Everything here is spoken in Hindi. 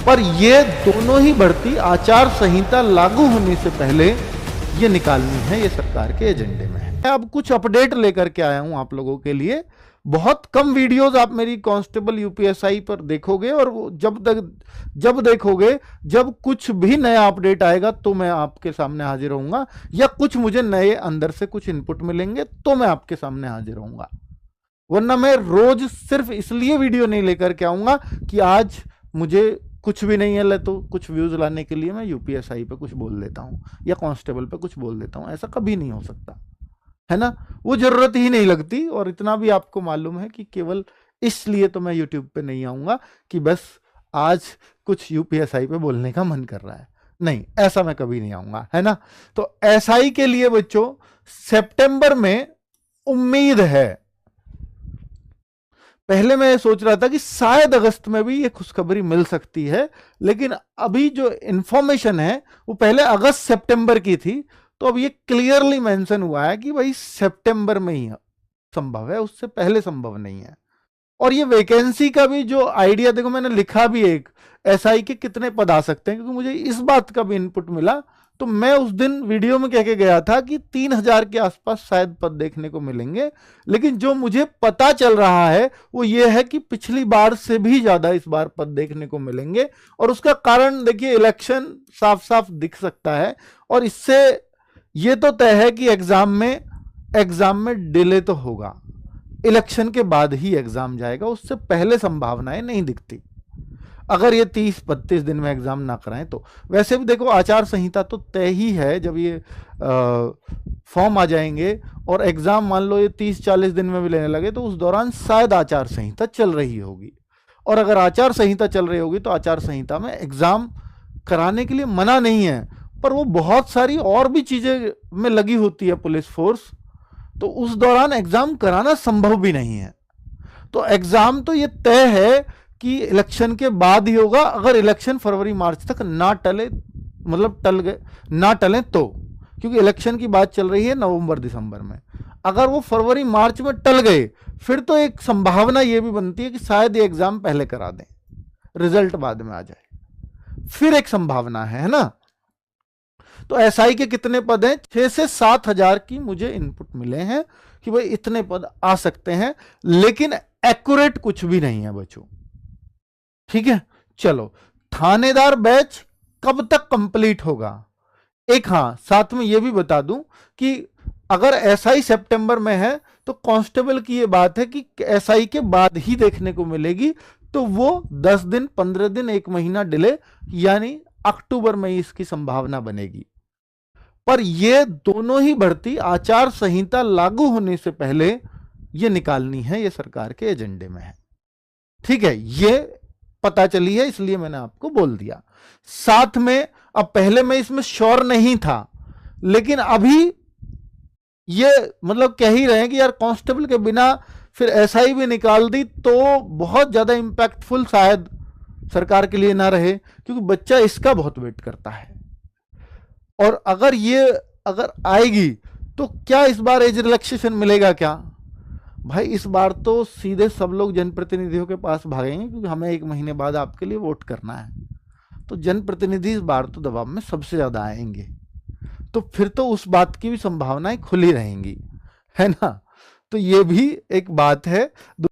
पर ये दोनों ही भर्ती आचार संहिता लागू होने से पहले ये निकालनी है, ये सरकार के एजेंडे में है। मैं अब कुछ अपडेट लेकर के आया हूं आप लोगों के लिए। बहुत कम वीडियोस आप मेरी कांस्टेबल यूपीएसआई पर देखोगे, और वो जब देखोगे, जब कुछ भी नया अपडेट आएगा तो मैं आपके सामने हाजिर रहूंगा, या कुछ मुझे नए अंदर से कुछ इनपुट मिलेंगे तो मैं आपके सामने हाजिर रहूंगा। वरना मैं रोज सिर्फ इसलिए वीडियो नहीं लेकर के आऊंगा कि आज मुझे कुछ भी नहीं है तो कुछ व्यूज लाने के लिए मैं यूपीएसआई पे कुछ बोल देता हूं या कांस्टेबल पे कुछ बोल देता हूं। ऐसा कभी नहीं हो सकता, है ना। वो जरूरत ही नहीं लगती। और इतना भी आपको मालूम है कि केवल इसलिए तो मैं यूट्यूब पे नहीं आऊंगा कि बस आज कुछ यूपीएसआई पे बोलने का मन कर रहा है। नहीं, ऐसा मैं कभी नहीं आऊंगा, है ना। तो एसआई के लिए बच्चों सितंबर में उम्मीद है। पहले मैं सोच रहा था कि शायद अगस्त में भी ये खुशखबरी मिल सकती है, लेकिन अभी जो इंफॉर्मेशन है वो पहले अगस्त सितंबर की थी, तो अब ये क्लियरली मेंशन हुआ है कि भाई सितंबर में ही संभव है, उससे पहले संभव नहीं है। और ये वैकेंसी का भी जो आइडिया, देखो मैंने लिखा भी एक, एसआई के कितने पद आ सकते हैं, क्योंकि मुझे इस बात का भी इनपुट मिला। तो मैं उस दिन वीडियो में कह के गया था कि 3000 के आसपास शायद पद देखने को मिलेंगे, लेकिन जो मुझे पता चल रहा है वो ये है कि पिछली बार से भी ज्यादा इस बार पद देखने को मिलेंगे। और उसका कारण देखिए, इलेक्शन साफ साफ दिख सकता है, और इससे ये तो तय है कि एग्जाम में डिले तो होगा। इलेक्शन के बाद ही एग्जाम जाएगा, उससे पहले संभावनाएं नहीं दिखती, अगर ये 30-32 दिन में एग्जाम ना कराएं तो। वैसे भी देखो आचार संहिता तो तय ही है, जब ये फॉर्म आ जाएंगे और एग्जाम मान लो ये 30-40 दिन में भी लेने लगे तो उस दौरान शायद आचार संहिता चल रही होगी। और अगर आचार संहिता चल रही होगी तो आचार संहिता में एग्जाम कराने के लिए मना नहीं है, पर वो बहुत सारी और भी चीजें में लगी होती है पुलिस फोर्स, तो उस दौरान एग्जाम कराना संभव भी नहीं है। तो एग्जाम तो ये तय है कि इलेक्शन के बाद ही होगा, अगर इलेक्शन फरवरी मार्च तक ना टले, मतलब ना टले तो, क्योंकि इलेक्शन की बात चल रही है नवंबर दिसंबर में। अगर वो फरवरी मार्च में टल गए फिर तो एक संभावना ये भी बनती है कि शायद ये एग्जाम पहले करा दें, रिजल्ट बाद में आ जाए, फिर एक संभावना है ना। तो एसआई के कितने पद हैं? 6 से 7 हजार की मुझे इनपुट मिले हैं कि भाई इतने पद आ सकते हैं, लेकिन एक्यूरेट कुछ भी नहीं है बच्चों, ठीक है। चलो, थानेदार बैच कब तक कंप्लीट होगा? एक हाँ, साथ में ये भी बता दूं कि अगर एसआई सितंबर में है तो कांस्टेबल की ये बात है कि एसआई के बाद ही देखने को मिलेगी, तो वो 10 दिन, 15 दिन, 1 महीना डिले, यानी अक्टूबर में ही इसकी संभावना बनेगी। पर ये दोनों ही भर्ती आचार संहिता लागू होने से पहले ये निकालनी है, ये सरकार के एजेंडे में है, ठीक है। ये पता चली है, इसलिए मैंने आपको बोल दिया। साथ में अब पहले मैं इसमें श्योर नहीं था, लेकिन अभी ये मतलब कह ही रहे हैं कि यार कांस्टेबल के बिना फिर एसआई भी निकाल दी तो बहुत ज्यादा इंपैक्टफुल शायद सरकार के लिए ना रहे, क्योंकि बच्चा इसका बहुत वेट करता है। और अगर आएगी तो क्या इस बार एज रिलैक्सेशन मिलेगा क्या? भाई इस बार तो सीधे सब लोग जनप्रतिनिधियों के पास भागेंगे, क्योंकि हमें 1 महीने बाद आपके लिए वोट करना है। तो जनप्रतिनिधि इस बार तो दबाव में सबसे ज्यादा आएंगे, तो फिर तो उस बात की भी संभावनाएं खुली रहेंगी, है ना। तो ये भी एक बात है।